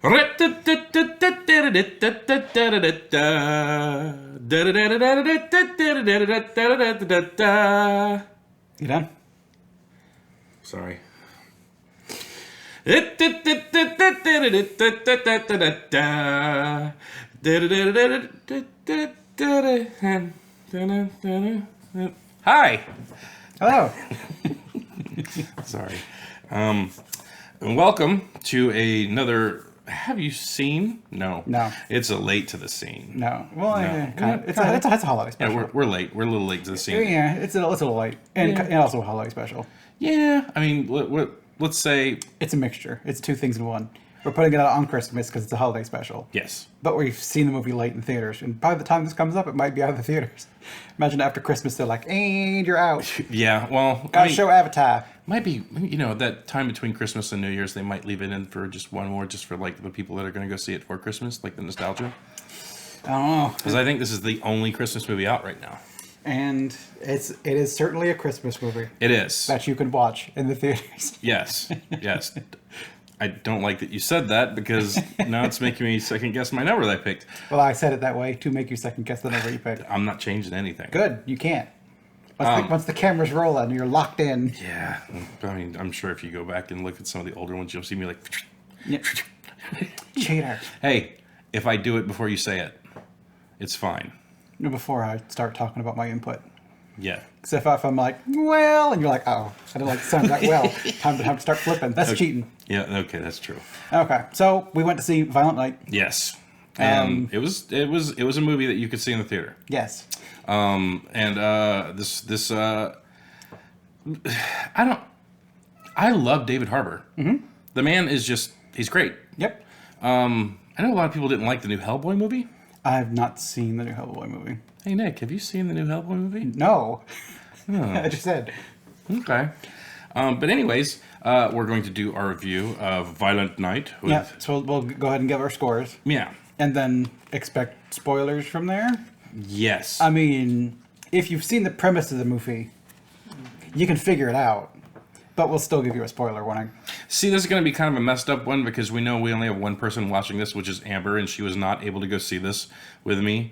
You done? Sorry. Hi. Hello. Sorry. And welcome to another. Have you seen? No. No. It's a late to the scene. No. Well, No. kind of, it's a holiday Yeah, special. we're late. We're a little late to the scene. Yeah, it's a little late. And also a holiday special. Yeah. I mean, let's say It's a mixture. It's two things in one. We're putting it out on Christmas because it's a holiday special. yes. But we've seen the movie late in theaters. And by the time this comes up, it might be out of the theaters. Imagine after Christmas, they're like, and you're out. Yeah. Well, Gotta show Avatar. might be, that time between Christmas and New Year's, they might leave it in for just one more, just for like the people that are going to go see it for Christmas, like the nostalgia. I don't know. Because I think this is the only Christmas movie out right now. And it is certainly a Christmas movie It is. that you can watch in the theaters. Yes. Yes. I don't like that you said that because now it's making me second guess my number that I picked. Well, I said it that way to make you second guess the number you picked. I'm not changing anything. Good, you can't. Once the camera's rolling, you're locked in. Yeah. I mean, I'm sure if you go back and look at some of the older ones, you'll see me like, Yep. Cheater. hey, if I do it before you say it, it's fine. Before I start talking about my input. Yeah. Because if I'm like, well, and you're like, oh, I don't like the sound that well. Time to start flipping. That's cheating. Yeah. Okay. That's true. Okay, so we went to see Violent Night. Yes. And it was a movie that you could see in the theater. Yes. I love David Harbour. Mm-hmm. The man is he's great. Yep. I know a lot of people didn't like the new Hellboy movie. I've not seen the new Hellboy movie. Hey Nick, have you seen the new Hellboy movie? No. I just said. Okay. But anyways, we're going to do our review of Violent Night. Yeah, so we'll go ahead and give our scores. Yeah. And then expect spoilers from there. Yes. I mean, if you've seen the premise of the movie, you can figure it out. But we'll still give you a spoiler warning. See, this is going to be kind of a messed up one because we know we only have one person watching this, which is Amber, and she was not able to go see this with me,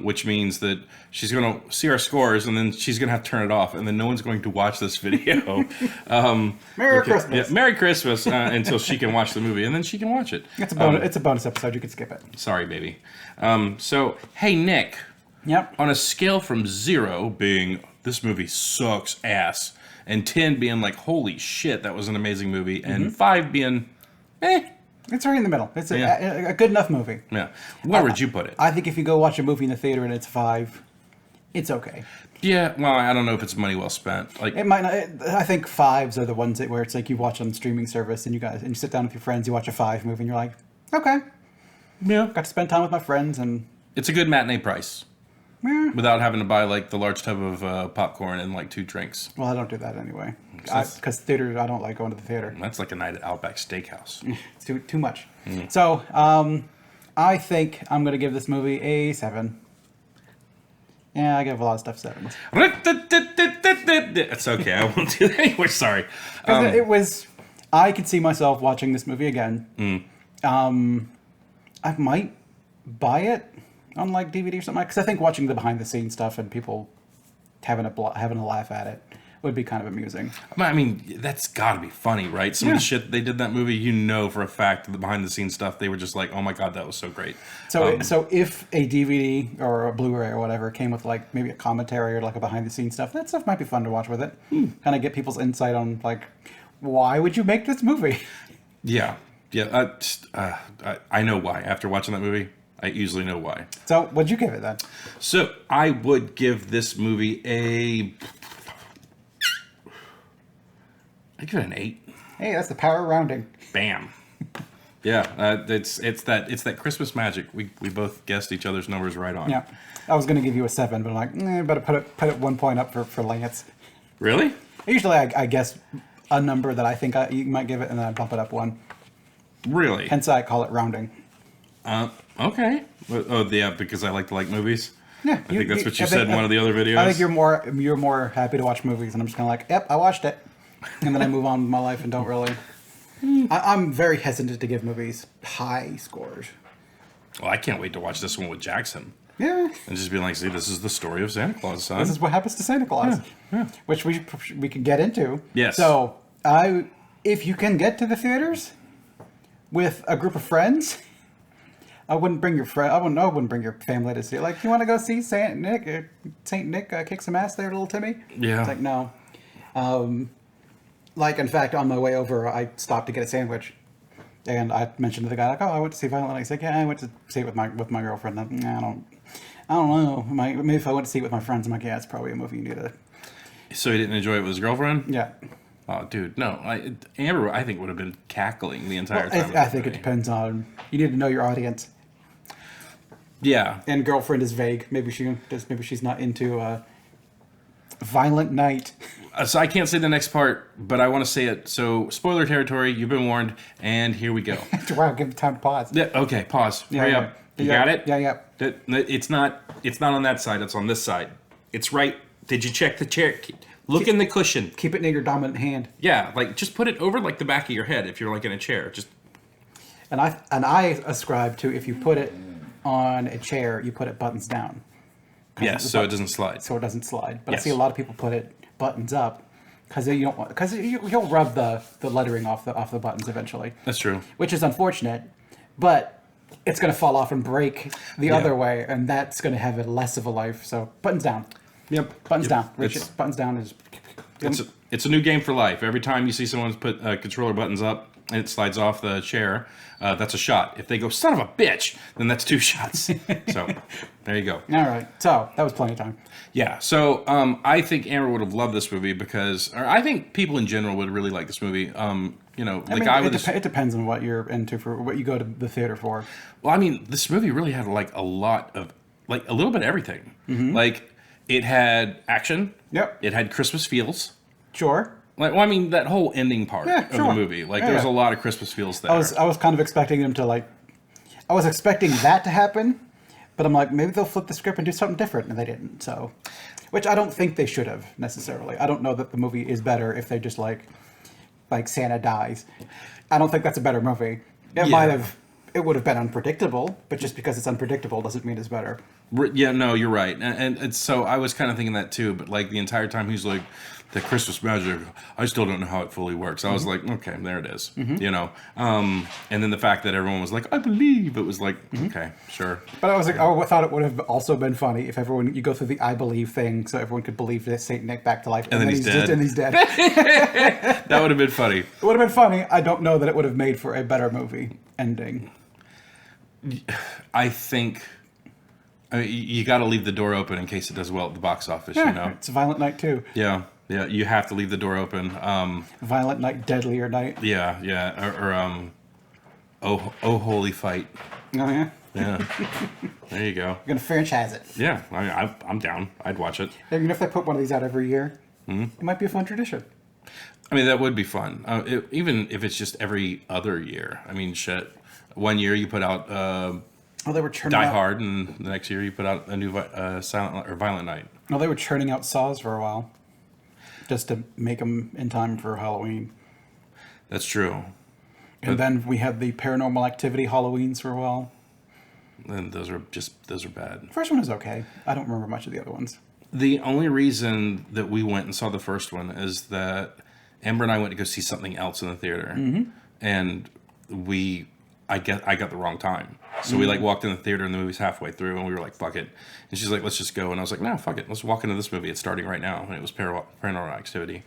which means that she's going to see our scores, and then she's going to have to turn it off, and then no one's going to watch this video. Merry Christmas. Yeah, Merry Christmas until she can watch the movie, and then she can watch it. It's a bonus episode. You can skip it. Sorry, baby. So, hey, Nick. Yep. On a scale from 0 being, this movie sucks ass, and 10 being like, holy shit, that was an amazing movie, and 5 being, It's right in the middle. It's a good enough movie. yeah. Where would you put it? I think if you go watch a movie in the theater and it's 5, it's okay. Yeah, well, I don't know if it's money well spent. Like, It might not. I think 5s are the ones where it's like you watch on streaming service and you sit down with your friends, you watch a 5 movie, and you're like, okay, yeah, got to spend time with my friends, and it's a good matinee price without having to buy like the large tub of popcorn and like 2 drinks. well, I don't do that anyway. Because theater, I don't like going to the theater. That's like a night at Outback Steakhouse. It's too much. So, I think I'm going to give this movie a 7. Yeah, I give a lot of stuff 7s. It's okay. I won't do that anymore. Sorry. It was. I could see myself watching this movie again. I might buy it on like DVD or something, because I think watching the behind the scenes stuff and people having a laugh at it would be kind of amusing. I mean, that's got to be funny, right? Some of the shit they did in that movie, for a fact, the behind the scenes stuff, they were just like, oh my God, that was so great. So if a DVD or a Blu-ray or whatever came with like maybe a commentary or like a behind the scenes stuff, that stuff might be fun to watch with it. Kind of get people's insight on like, why would you make this movie? Yeah. Yeah. I know why. After watching that movie, I easily know why. So what'd you give it then? So I would give this movie I give it an 8. Hey, that's the power of rounding. Bam. Yeah, it's that Christmas magic. We both guessed each other's numbers right on. Yeah, I was gonna give you a 7, but I'm like, better put it 1 point up for Lance. Really? Usually I guess a number that I think you might give it, and then I bump it up 1. Really? Hence I call it rounding. Okay. Oh, yeah, because I like to like movies. Yeah, I think that's what you said in one of the other videos. I think you're more happy to watch movies, and I'm just kind of like, yep, I watched it, and then I move on with my life and don't really. I'm very hesitant to give movies high scores. Well, I can't wait to watch this one with Jackson. Yeah. And just be like, see, this is the story of Santa Claus, son. This is what happens to Santa Claus, which we can get into. Yes. So if you can get to the theaters with a group of friends, I wouldn't bring your friend. I wouldn't bring your family to see it. Like, you want to go see Saint Nick kick some ass there, little Timmy? Yeah. It's like, no. Like, in fact, on my way over, I stopped to get a sandwich. And I mentioned to the guy, like, oh, I went to see Violent Night. He's like, yeah, I went to see it with my girlfriend. I'm like, nah, I don't know. Maybe if I went to see it with my friends, I'm like, yeah, it's probably a movie you need to. So he didn't enjoy it with his girlfriend? Yeah. Oh, dude, no. Amber, I think, would have been cackling the entire time. I think it depends on. You need to know your audience. Yeah. And girlfriend is vague. Maybe she's not into Violent Night. So I can't say the next part, but I want to say it. So, spoiler territory, you've been warned, and here we go. Wow, give it time to pause. Yeah, okay, pause. Hurry up. You got it? Yeah. It's not on that side, it's on this side. It's right. Did you check the chair? Look in the cushion. Keep it near your dominant hand. Yeah, like just put it over like the back of your head if you're like in a chair. Just And I ascribe to, if you put it on a chair, you put it buttons down. yes, so it doesn't slide. So it doesn't slide. But Yes. I see a lot of people put it buttons up because you'll rub the lettering off the buttons eventually. That's true. Which is unfortunate, but it's going to fall off and break the other way, and that's going to have a less of a life. So buttons down. Yep. Buttons down. It's- Buttons down is. It's a new game for life. Every time you see someone put controller buttons up and it slides off the chair, that's a shot. If they go, son of a bitch, then that's 2 shots. So there you go. All right. So that was plenty of time. Yeah. So I think Amber would have loved this movie or I think people in general would really like this movie. It depends on what you're into, for what you go to the theater for. Well, I mean, this movie really had like a lot of, like a little bit of everything. Like it had action. Yep. It had Christmas feels. Sure. Like, well, I mean, that whole ending part Yeah, of sure. the movie. Like, Yeah, there was yeah. a lot of Christmas feels there. I was kind of expecting them to I was expecting that to happen, but I'm like, maybe they'll flip the script and do something different, and they didn't. So, which I don't think they should have necessarily. I don't know that the movie is better if they just like Santa dies. I don't think that's a better movie. It would have been unpredictable, but just because it's unpredictable doesn't mean it's better. Yeah, no, you're right. And so I was kind of thinking that too, but like the entire time he's like, the Christmas magic, I still don't know how it fully works. I was like, okay, there it is, you know? And then the fact that everyone was like, I believe, it was like, okay, sure. But I was like, I thought it would have also been funny if you go through the I believe thing, so everyone could believe that Saint Nick back to life, And then he's dead. and he's dead. That would have been funny. It would have been funny. I don't know that it would have made for a better movie ending. I think, I mean, you got to leave the door open in case it does well at the box office, you know? It's Violent Night too. Yeah, you have to leave the door open. Violent Night, Deadlier Night. Yeah, or Oh Holy Fight. Oh yeah. Yeah, there you go. You're gonna franchise it. Yeah, I mean, I'm down. I'd watch it. Even if they put one of these out every year, it might be a fun tradition. I mean, that would be fun. Even if it's just every other year. I mean, shit. One year you put out They were churning Die out. Hard, and the next year you put out a new Silent or Violent Night. No, they were churning out Saws for a while, just to make them in time for Halloween. That's true. And then we had the Paranormal Activity Halloweens for a while. And those are bad. The first one was okay. I don't remember much of the other ones. The only reason that we went and saw the first one is that Amber and I went to go see something else in the theater, and I got the wrong time. So we like walked in the theater and the movie's halfway through, and we were like, "Fuck it," and she's like, "Let's just go," and I was like, "No, fuck it, let's walk into this movie. It's starting right now," and it was Paranormal Activity,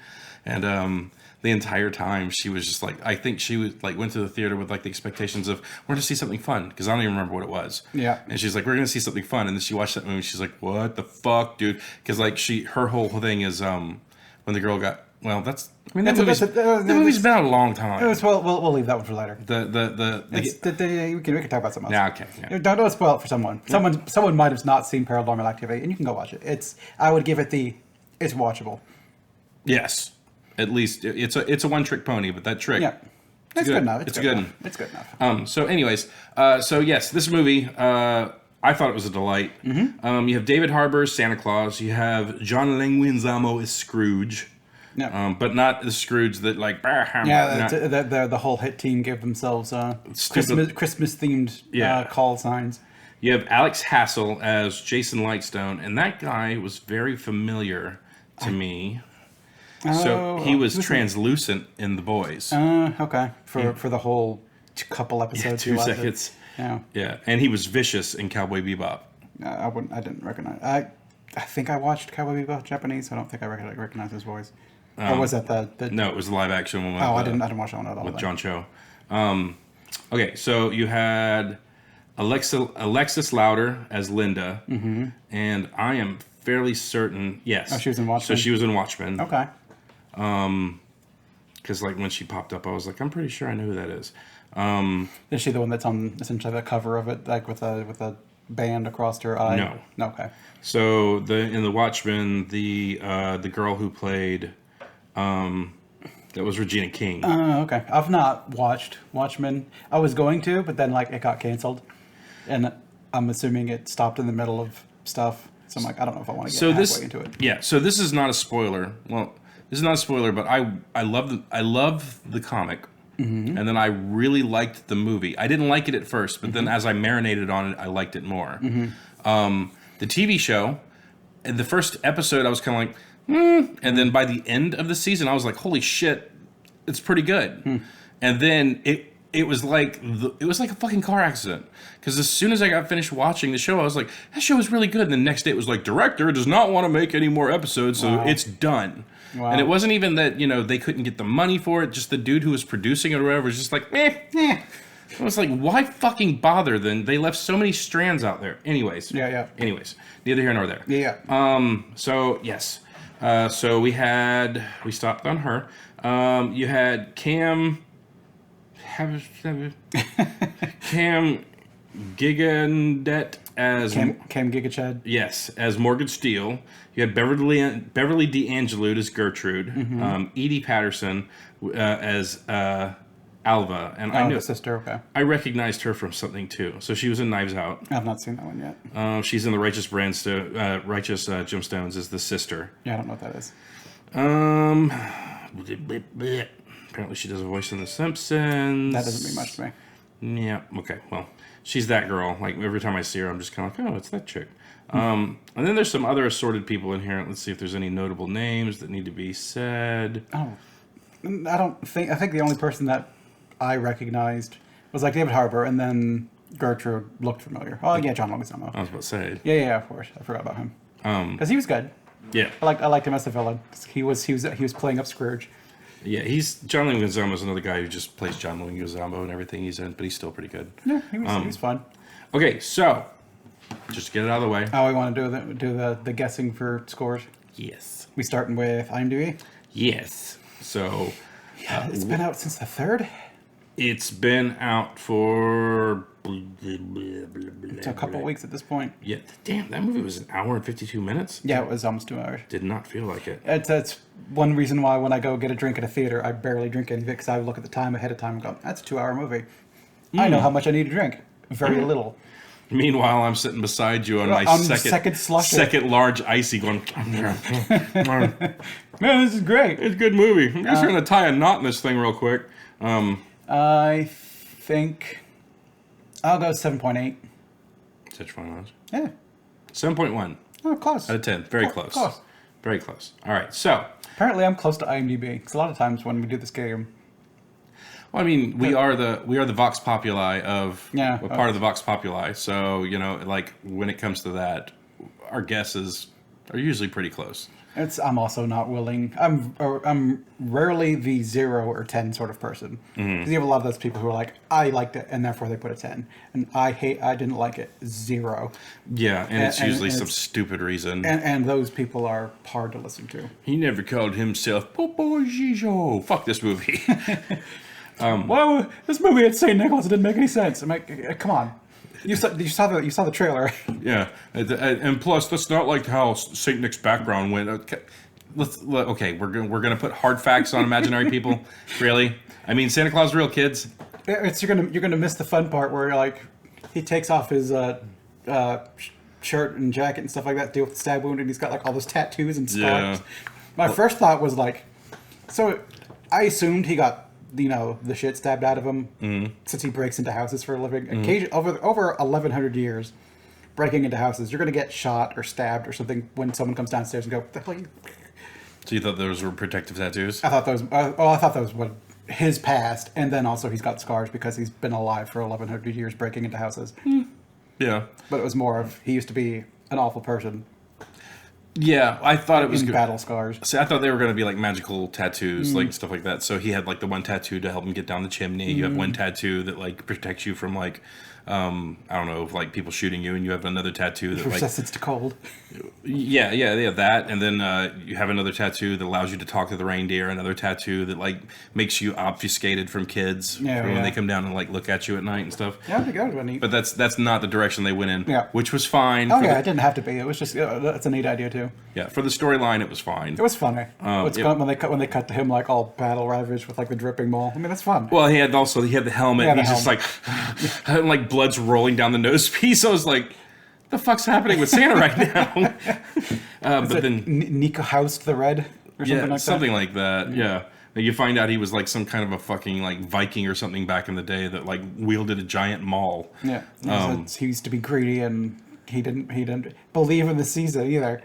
and the entire time she was just like, I think she was like went to the theater with like the expectations of we're gonna see something fun, because I don't even remember what it was. Yeah. And she's like, we're gonna see something fun, and then she watched that movie. She's like, what the fuck, dude? Because like her whole thing is when the girl got. Well, that movie's been out a long time. We'll leave that one for later. We can talk about something else. Yeah, okay. Yeah. Don't spoil it for someone. Someone might have not seen Paranormal Activity, and you can go watch it. I would give it it's watchable. Yes, at least it's a one trick pony, but that trick. Yeah, it's good enough. It's good. It's good enough. So, anyways, so yes, this movie. I thought it was a delight. You have David Harbour as Santa Claus. You have John Leguizamo as Scrooge. Yeah. But not the Scrooge that like. Yeah, the whole hit team gave themselves Christmas themed call signs. You have Alex Hassel as Jason Lightstone, and that guy was very familiar to me. So he was translucent in The Boys. Okay. For the whole couple episodes. 2 seconds. Yeah, and he was vicious in Cowboy Bebop. I didn't recognize. I think I watched Cowboy Bebop Japanese. So I don't think I recognize his voice. Or was that the? No, it was the live action one. With, I didn't watch that one at all. With John Cho. Okay, so you had Alexis Louder as Linda, and I am fairly certain. Yes. Oh, she was in Watchmen. So she was in Watchmen. Okay. Because like when she popped up, I was like, I'm pretty sure I know who that is. Is she the one that's on essentially the cover of it, like with a band across her eye? No. Okay. So in the Watchmen, the girl who played, that was Regina King. Okay. I've not watched Watchmen. I was going to, but then like it got canceled, and I'm assuming it stopped in the middle of stuff. So I'm like, I don't know if I want to get halfway into it. Yeah. So this is not a spoiler. Well, this is not a spoiler, but I love the comic. And then I really liked the movie. I didn't like it at first, but then as I marinated on it, I liked it more. The TV show, in the first episode, I was kind of like, and then by the end of the season, I was like, holy shit, it's pretty good. And then it was like a fucking car accident. Because as soon as I got finished watching the show, I was like, that show is really good. And the next day, it was like, director does not want to make any more episodes, so it's done. Wow. And it wasn't even that, they couldn't get the money for it. Just the dude who was producing it or whatever was just like, I was like, why fucking bother then? They left so many strands out there. Anyways. Yeah. Anyways. Neither here nor there. Yeah. So, yes. So we stopped on her. You had Cam Gigandet as... Cam Gigachad? Yes, as Morgan Steele. You had Beverly D'Angelo as Gertrude. Edie Patterson as Alva. And I knew the sister, okay. I recognized her from something too. So she was in Knives Out. I've not seen that one yet. She's in the Righteous Gemstones as the sister. Yeah, I don't know what that is. Apparently she does a voice in The Simpsons. That doesn't mean much to me. Yeah, okay, well, she's that girl. Like, every time I see her, I'm just kind of like, oh, it's that chick. And then there's some other assorted people in here. Let's see if there's any notable names that need to be said. Oh, I think the only person that I recognized was like David Harbour, and then Gertrude looked familiar. Oh, yeah, John Leguizamo. I was about to say. Yeah, of course. I forgot about him. Because he was good. Yeah. I liked him as a villain. He was playing up Scrooge. Yeah, John Leguizamo is another guy who just plays John Leguizamo and everything he's in, but he's still pretty good. Yeah, he was fun. Okay, so just to get it out of the way. Oh, we want to do the guessing for scores. Yes. We starting with IMDb. Yes. So. Yeah, it's been out since the 3rd. It's been out for. It's a couple weeks at this point. Yeah, damn, that movie was an hour and 52 minutes. Yeah, it was almost 2 hours. Did not feel like it. That's one reason why when I go get a drink at a theater, I barely drink anything because I look at the time ahead of time and go, that's a 2-hour movie. I know how much I need to drink. Very little. Meanwhile, I'm sitting beside you on my second large icy going, man, this is great. It's a good movie. I'm just going to tie a knot in this thing real quick. I think I'll go 7.8. Such fun ones. Yeah. 7.1. Oh, close. Out of 10. Very close. Close. Very close. All right, so. Apparently I'm close to IMDb, because a lot of times when we do this game. Well, I mean, we are the Vox Populi of... Yeah. We're part of the Vox Populi, so, like, when it comes to that, our guesses are usually pretty close. I'm also not willing. I'm rarely the 0 or 10 sort of person. Because you have a lot of those people who are like, I liked it, and therefore they put a 10. And I didn't like it, 0. Yeah, and it's usually some stupid reason. And those people are hard to listen to. He never called himself Popo Gijo. Fuck this movie. Well, this movie at St. Nicholas, it didn't make any sense. I'm like, come on. You saw the trailer. Yeah, and plus that's not like how Saint Nick's background went. Okay, we're gonna put hard facts on imaginary people. Really? I mean, Santa Claus real kids. You're gonna miss the fun part where like he takes off his shirt and jacket and stuff like that to deal with the stab wound, and he's got like all those tattoos and scars. Yeah. My first thought was like, So I assumed he got, the shit stabbed out of him since he breaks into houses for a living. Over 1,100 years, breaking into houses, you're going to get shot or stabbed or something when someone comes downstairs and go, "What the hell are you?" So you thought those were protective tattoos? I thought that was what his past, and then also he's got scars because he's been alive for 1,100 years breaking into houses. Yeah. But it was more of he used to be an awful person. Yeah, I thought it was good. Battle scars. See, I thought they were going to be like magical tattoos, like stuff like that. So he had like the one tattoo to help him get down the chimney. You have one tattoo that like protects you from like, I don't know, like people shooting you, and you have another tattoo that like Resistance to cold. yeah, that, and then you have another tattoo that allows you to talk to the reindeer. Another tattoo that like makes you obfuscated from kids from when they come down and like look at you at night and stuff. Yeah, I think that was neat. But that's not the direction they went in. Yeah. Which was fine. Oh yeah, it didn't have to be. It was just that's a neat idea too. Yeah, for the storyline, it was fine. It was funny. When they cut to him like all battle ravaged with like the dripping mole. I mean, that's fun. Well, he had the helmet. Yeah, and the he's just like, and like blood's rolling down the nose piece. I was like, the fuck's happening with Santa right now? But then Nico Housed the Red or something like that. Yeah. You find out he was like some kind of a fucking like Viking or something back in the day that like wielded a giant maul. Yeah. He used to be greedy and he didn't believe in the season either.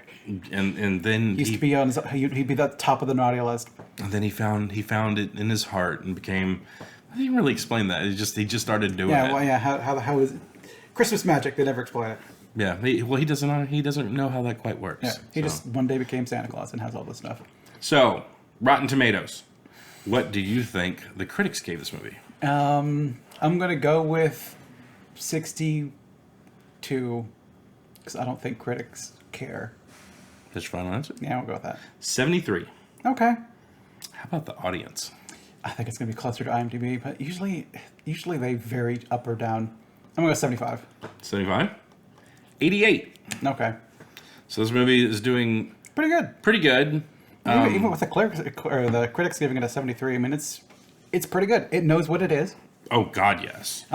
And then he'd be the top of the naughty list. And then he found it in his heart and became. I didn't really explain that. He just started doing it. Yeah. Well, yeah. How is it? Christmas magic? They never explain it. Yeah. He doesn't know how that quite works. Yeah. He just one day became Santa Claus and has all this stuff. So, Rotten Tomatoes. What do you think the critics gave this movie? I'm gonna go with 62 because I don't think critics care. That's your final answer? Yeah, we'll go with that. 73. Okay. How about the audience? I think it's gonna be closer to IMDb, but usually they vary up or down. I'm gonna go 75. 75? 88. Okay. So this movie is doing pretty good. Pretty good. Even with the critics giving it a 73, I mean it's pretty good. It knows what it is. Oh God, yes.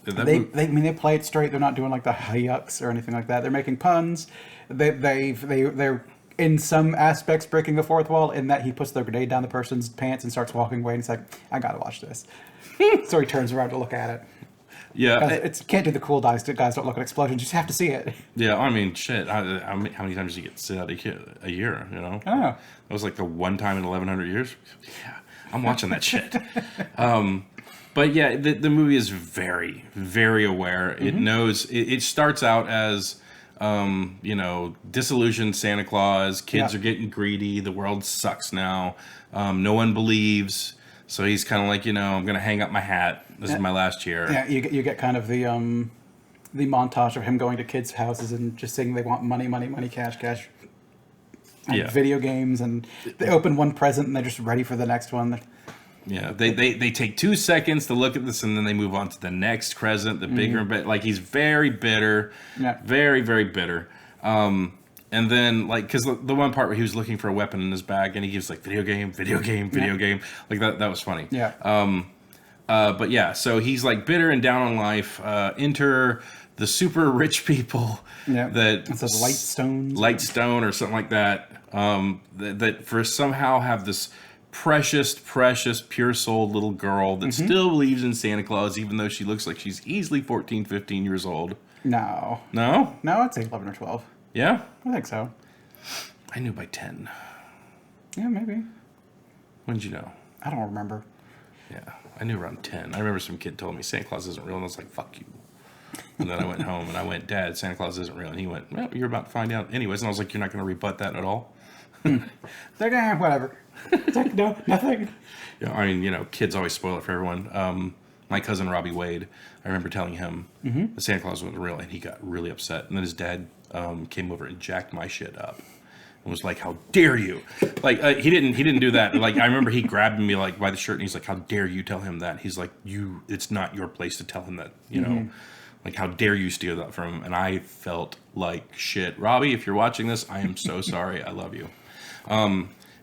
They play it straight. They're not doing like the yucks or anything like that. They're making puns. They're in some aspects breaking the fourth wall in that he puts the grenade down the person's pants and starts walking away and he's like, I gotta watch this. So he turns around to look at it. Yeah, can't do the cool guys don't look at explosions. You just have to see it. Yeah, I mean, shit. How many times do you get to sit out a year? You know, I know. That was like the one time in 1,100 years. Yeah, I'm watching that shit. But yeah, the movie is very, very aware. It knows. It starts out as, disillusioned Santa Claus. Kids are getting greedy. The world sucks now. No one believes. So he's kind of like, I'm going to hang up my hat. This is my last year. Yeah, you get kind of the montage of him going to kids' houses and just saying they want money, cash. And video games, and they open one present and they're just ready for the next one. Yeah, they take 2 seconds to look at this and then they move on to the next present, the bigger bit. Like he's very bitter. Yeah. Very, very bitter. And then, like, because the one part where he was looking for a weapon in his bag, and he gives, like, video game. Like, that was funny. Yeah. But, yeah, so he's, like, bitter and down on life. Enter the super rich people. Yeah. That it says Lightstone or something like that. That for somehow have this precious, pure-souled little girl that still believes in Santa Claus, even though she looks like she's easily 14, 15 years old. No? I'd say 11 or 12. Yeah? I think so. I knew by 10. Yeah, maybe. When did you know? I don't remember. Yeah, I knew around 10. I remember some kid told me Santa Claus isn't real, and I was like, fuck you. And then I went home, and I went, Dad, Santa Claus isn't real. And he went, well, you're about to find out anyways. And I was like, you're not going to rebut that at all? Like, whatever. It's like, no, nothing. Yeah, I mean, kids always spoil it for everyone. My cousin Robbie Wade, I remember telling him that Santa Claus wasn't real, and he got really upset. And then his dad came over and jacked my shit up and was like, how dare you? Like, he didn't do that. Like, I remember he grabbed me like by the shirt and he's like, how dare you tell him that? He's like, it's not your place to tell him that, know, like, how dare you steal that from him? And I felt like shit. Robbie, if you're watching this, I am so sorry. I love you.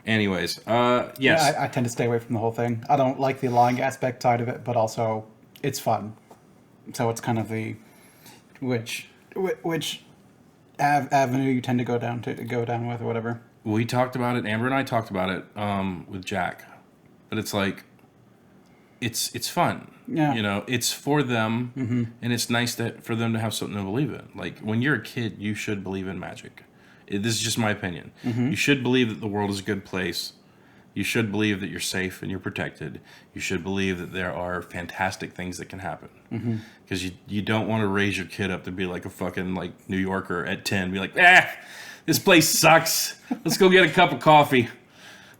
Anyways, yes. Yeah, I tend to stay away from the whole thing. I don't like the lying aspect side of it, but also it's fun. So it's kind of the which avenue you tend to go down with or whatever. We talked about it. Amber and I talked about it with Jack, but it's like, it's fun. Yeah. You know, it's for them, and it's nice for them to have something to believe in. Like when you're a kid, you should believe in magic. This is just my opinion. You should believe that the world is a good place. You should believe that you're safe and you're protected. You should believe that there are fantastic things that can happen. Because you don't want to raise your kid up to be like a fucking like New Yorker at 10. Be like, this place sucks. Let's go get a cup of coffee.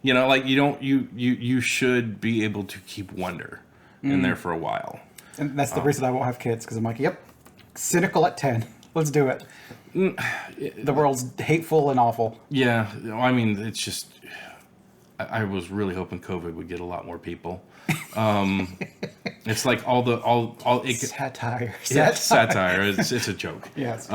You know, like you should be able to keep wonder in there for a while. And that's the reason I won't have kids, because I'm like, yep, cynical at 10. Let's do it. The world's hateful and awful. Yeah, I mean, it's just, I was really hoping COVID would get a lot more people. It's like Satire. Yeah, satire. It's a joke. Yes.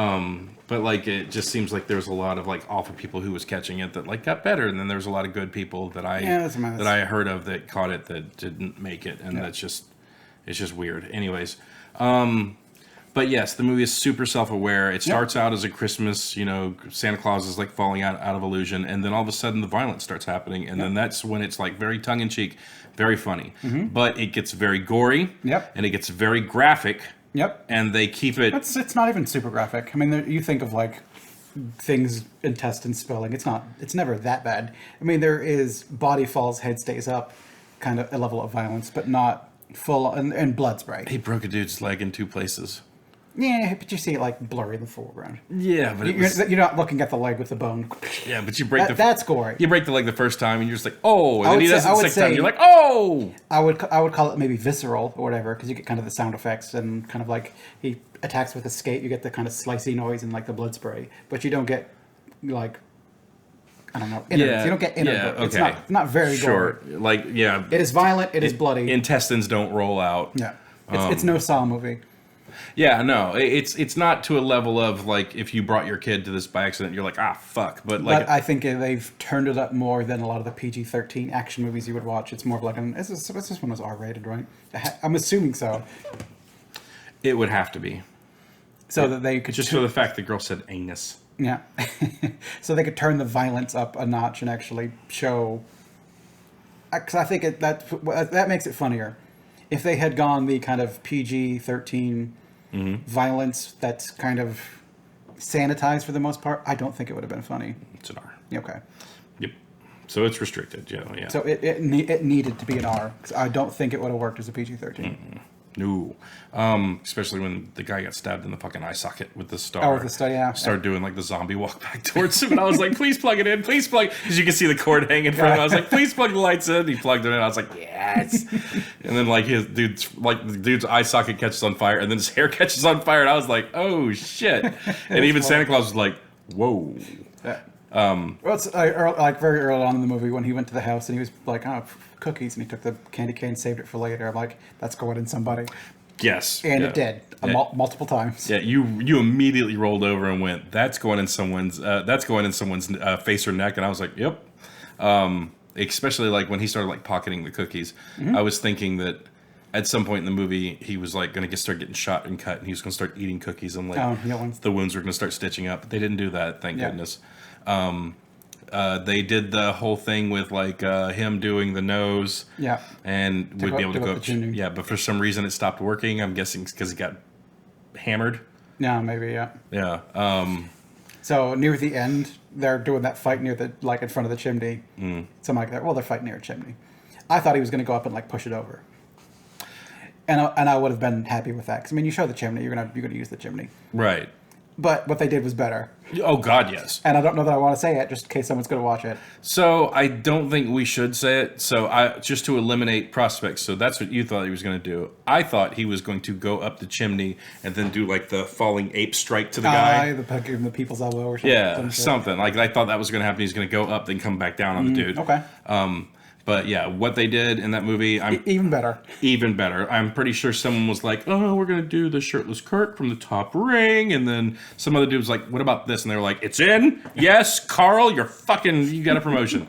But like it just seems like there's a lot of like awful people who was catching it that like got better, and then there's a lot of good people that I heard of that caught it that didn't make it, and it's just weird. Anyways, but yes, the movie is super self-aware. It starts out as a Christmas, you know, Santa Claus is like falling out of illusion, and then all of a sudden the violence starts happening, and then that's when it's like very tongue-in-cheek, very funny. But it gets very gory, and it gets very graphic. And they keep it. It's not even super graphic. I mean, you think of like things, intestines spilling. It's never that bad. I mean, there is body falls, head stays up, kind of a level of violence, but not full and blood spray. He broke a dude's leg in 2 places. Yeah, but you see it like blurry in the foreground. Yeah, but you're not looking at the leg with the bone. Yeah, but you break that's gory. You break the leg the first time, and you're just like, oh, and then he does it the second time, you're like, oh. I would call it maybe visceral or whatever, because you get kind of the sound effects and kind of like he attacks with a skate. You get the kind of slicey noise and like the blood spray, but you don't get like, I don't know, innards. You don't get innards. Okay. It's not very gory. Like, yeah. It is violent. It is bloody. Intestines don't roll out. Yeah. It's no Saw movie. Yeah, no, it's not to a level of like if you brought your kid to this by accident, you're like, fuck. But I think they've turned it up more than a lot of the PG-13 action movies you would watch. It's more of like this one was R-rated, right? I'm assuming so. It would have to be. So that they could just for the fact the girl said anus. Yeah, so they could turn the violence up a notch and actually show. Because I think that makes it funnier. If they had gone the kind of PG-13 violence that's kind of sanitized for the most part, I don't think it would have been funny. It's an R. Okay. Yep. So it's restricted. Yeah. So it needed to be an R, because I don't think it would have worked as a PG-13. No. Especially when the guy got stabbed in the fucking eye socket with the star. Oh, with the star, yeah. Started doing like the zombie walk back towards him, and I was like, please plug it in, please plug, because you can see the cord hanging from him. I was like, please plug the lights in. He plugged it in. I was like, yes. And then like the dude's eye socket catches on fire, and then his hair catches on fire, and I was like, oh shit. And even Santa Claus was like, whoa. Yeah. Well, it's like very early on in the movie when he went to the house and he was like, cookies, and he took the candy cane, saved it for later. I'm like, that's going in somebody. Yes. And it did multiple times. Yeah, you immediately rolled over and went, that's going in someone's face or neck, and I was like, yep. Especially like when he started like pocketing the cookies, I was thinking that at some point in the movie he was like going to start getting shot and cut, and he was going to start eating cookies, and like the wounds were going to start stitching up. But they didn't do that, thank goodness. They did the whole thing with like him doing the nose, and would be able to go up, but for some reason it stopped working. I'm guessing because he got hammered. Yeah, maybe. Yeah. So near the end, they're doing that fight near the in front of the chimney. Something like that. Well, they're fighting near a chimney. I thought he was going to go up and like push it over, and I would have been happy with that, because I mean, you show the chimney, you're gonna use the chimney, right? But what they did was better. Oh, God, yes. And I don't know that I want to say it, just in case someone's going to watch it. So I don't think we should say it. So just to eliminate prospects. So that's what you thought he was going to do. I thought he was going to go up the chimney and then do like the falling ape strike to the guy. The people's elbow or something. Yeah, something. Like I thought that was going to happen. He's going to go up, then come back down on the dude. Okay. But yeah, what they did in that movie, I'm Even better. even better. I'm pretty sure someone was like, "Oh, we're gonna do the shirtless Kirk from the top ring," and then some other dude was like, "What about this?" And they were like, "It's in, yes, Carl, you got a promotion."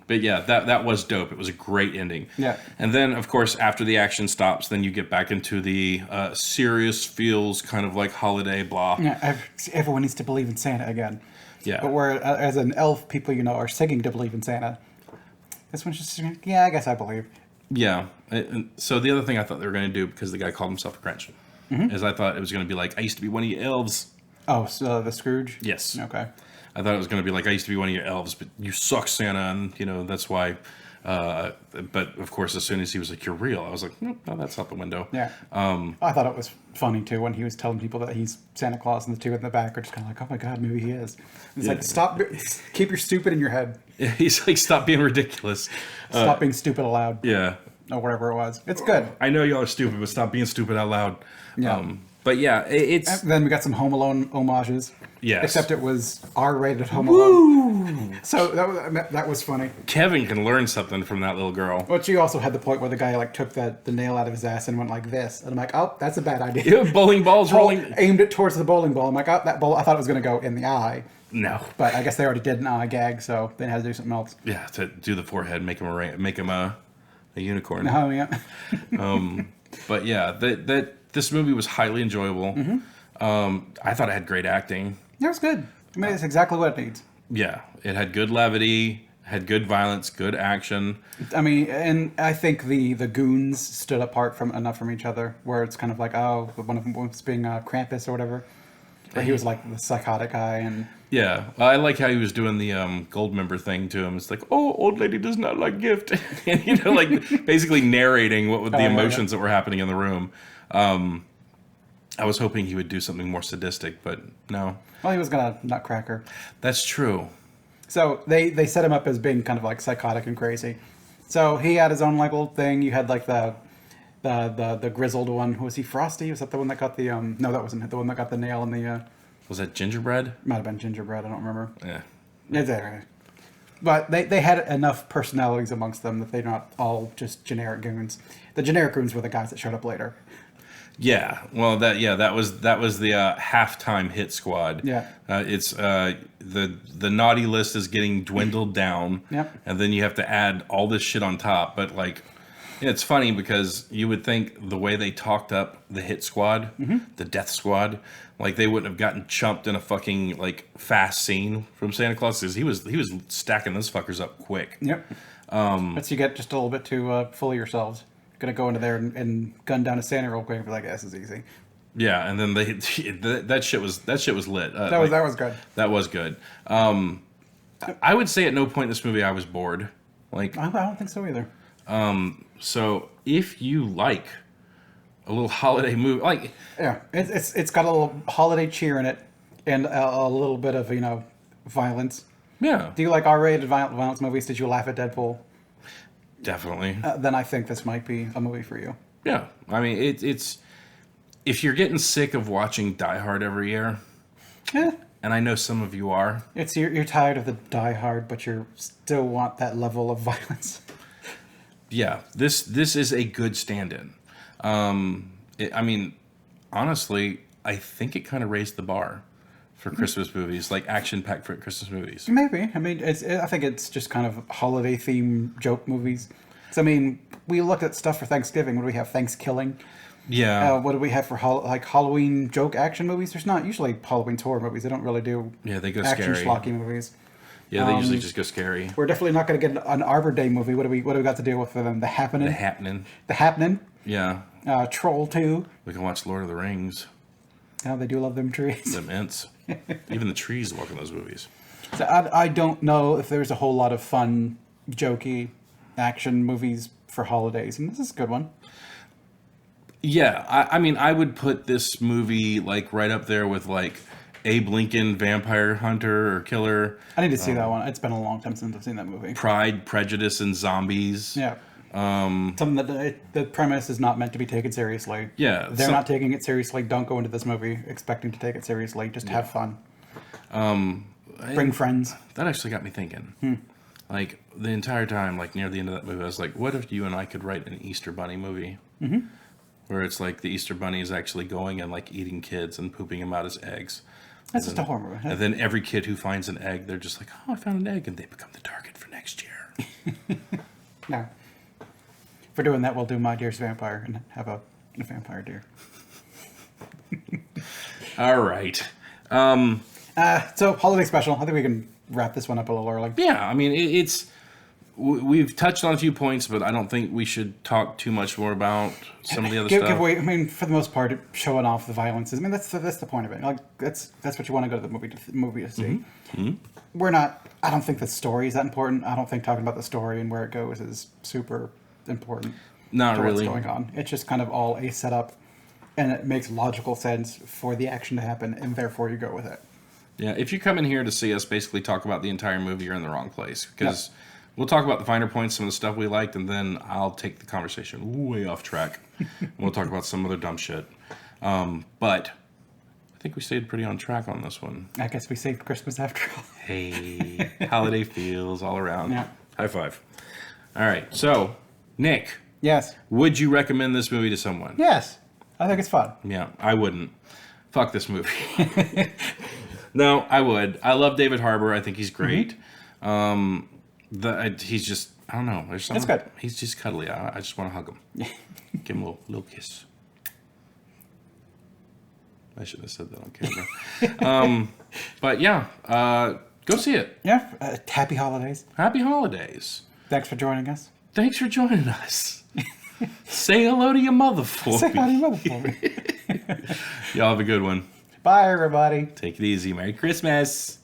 But yeah, that was dope. It was a great ending. Yeah. And then, of course, after the action stops, then you get back into the serious feels, kind of like holiday blah. Yeah, everyone needs to believe in Santa again. Yeah. But where, as an elf, people, are singing to believe in Santa. This one's just, yeah, I guess I believe. Yeah. And so the other thing I thought they were going to do, because the guy called himself a Grinch, is I thought it was going to be like, I used to be one of your elves. Oh, so the Scrooge? Yes. Okay. I thought it was going to be like, I used to be one of your elves, but you suck, Santa, and, that's why. But, of course, as soon as he was like, you're real, I was like, nope, no, that's out the window. Yeah. I thought it was funny, too, when he was telling people that he's Santa Claus, and the two in the back are just kind of like, oh, my God, maybe he is. It's Yeah. like, stop, keep your stupid in your head. He's like, stop being ridiculous. Stop being stupid aloud. Yeah. Or whatever it was. It's good. I know y'all are stupid, but stop being stupid out loud. Yeah. But yeah, it's... Then we got some Home Alone homages. Yes. Except it was R-rated Home Alone. So that was funny. Kevin can learn something from that little girl. But you also had the point where the guy like took the nail out of his ass and went like this, and I'm like, oh, that's a bad idea. Yeah, bowling balls rolling. Aimed it towards the bowling ball. I'm like, oh, that ball. I thought it was going to go in the eye, No. but I guess they already did an eye gag, so they had to do something else. Yeah, to do the forehead, make him a unicorn. Oh yeah. But yeah, this movie was highly enjoyable. I thought it had great acting. It was good. I mean, it's exactly what it needs. Yeah, it had good levity, had good violence, good action. I mean, and I think the goons stood apart from enough from each other, where it's kind of like, oh, one of them was being Krampus or whatever, where he was like the psychotic guy, and Yeah, I like how he was doing the gold member thing to him. It's like, oh, old lady does not like gift, and like basically narrating what the emotions that were happening in the room. I was hoping he would do something more sadistic, but no. well, he was gonna nutcracker. That's true. So they set him up as being kind of like psychotic and crazy. So he had his own like little thing. You had like the grizzled one. Was he Frosty? Was that the one that got the No, that wasn't the one that got the nail in the. Was that gingerbread? Might have been gingerbread. I don't remember. Yeah. It's there. But they had enough personalities amongst them that they're not all just generic goons. The generic goons were the guys that showed up later. Yeah, well, that was the halftime hit squad. Yeah. It's the naughty list is getting dwindled down. Yep. And then you have to add all this shit on top. But like, it's funny because you would think the way they talked up the hit squad, the death squad, like they wouldn't have gotten chumped in a fucking like fast scene from Santa Claus, because he was stacking those fuckers up quick. Yep. But you get just a little bit too full of yourselves. Gonna go into there and gun down a Santa real quick and be like, this is easy. Yeah, and then that shit was lit. That was good. That was good. I would say at no point in this movie I was bored. Like, I don't think so either. so if you like a little holiday movie, like, Yeah, it's got a little holiday cheer in it, and a little bit of violence. yeah, Do you like R-rated violence movies? Did you laugh at Deadpool? definitely. Then I think this might be a movie for you. Yeah, I mean it's if you're getting sick of watching Die Hard every year, Yeah, and I know some of you are. it's you're tired of the Die Hard, but you still want that level of violence. Yeah, this is a good stand-in. I mean, honestly, I think it kind of raised the bar for Christmas movies, like action-packed for Christmas movies. Maybe. I mean, I think it's just kind of holiday theme joke movies. So I mean, we look at stuff for Thanksgiving. What do we have? Thanksgiving. Yeah, What do we have for like Halloween joke action movies? There's not usually Halloween horror movies. They don't really do yeah, they go action scary. schlocky movies. Yeah, they usually just go scary. We're definitely not going to get an Arbor Day movie. What do we got to deal with for them? The Happening. The Happening. The Happening. Yeah, Troll 2. we can watch Lord of the Rings. Oh, they do love them trees. Them Ents. Even the trees walk in those movies. So I don't know if there's a whole lot of fun, jokey action movies for holidays, and this is a good one. Yeah, I mean, I would put this movie like right up there with like Abe Lincoln, Vampire Hunter or Killer, I need to see that one. It's been a long time since I've seen that movie. Pride, Prejudice, and Zombies. Yeah. Something that the premise is not meant to be taken seriously. Yeah, They're not taking it seriously. Don't go into this movie expecting to take it seriously. Just have fun. Bring friends. That actually got me thinking. Like the entire time, like near the end of that movie, I was like, what if you and I could write an Easter Bunny movie? Mm-hmm. Where it's like the Easter Bunny is actually going and like eating kids and pooping them out as eggs. That's just a horror movie. And then every kid who finds an egg, they're just like, oh, I found an egg. And they become the target for next year. No. For doing that, we'll do My Dearest Vampire and have a vampire deer. All right. So, holiday special. I think we can wrap this one up a little early. Yeah, I mean, we've touched on a few points, but I don't think we should talk too much more about some of the other stuff. Give away, I mean, for the most part, showing off the violence. I mean, that's the point of it. Like, that's what you want to go to the movie to see. Mm-hmm. We're not. I don't think the story is that important. I don't think talking about the story and where it goes is super important. Not to really. What's going on? It's just kind of all a setup, and it makes logical sense for the action to happen, and therefore you go with it. Yeah, if you come in here to see us basically talk about the entire movie, you're in the wrong place. Because we'll talk about the finer points, some of the stuff we liked, and then I'll take the conversation way off track. And we'll talk about some other dumb shit. But I think we stayed pretty on track on this one. I guess we saved Christmas after all. Hey, holiday feels all around. Yeah. High five. All right, so, Nick, Yes. would you recommend this movie to someone? Yes. I think it's fun. Yeah, I wouldn't. Fuck this movie. No, I would. I love David Harbour. I think he's great. He's just, I don't know. There's something, That's good. He's just cuddly. I just want to hug him. Give him a little kiss. I should have said that on camera. But yeah, go see it. Yeah. Happy holidays. Happy holidays. Thanks for joining us. Thanks for joining us. Say hello to your mother for Say me. hi to your mother for me. Y'all have a good one. Bye, everybody. Take it easy. Merry Christmas.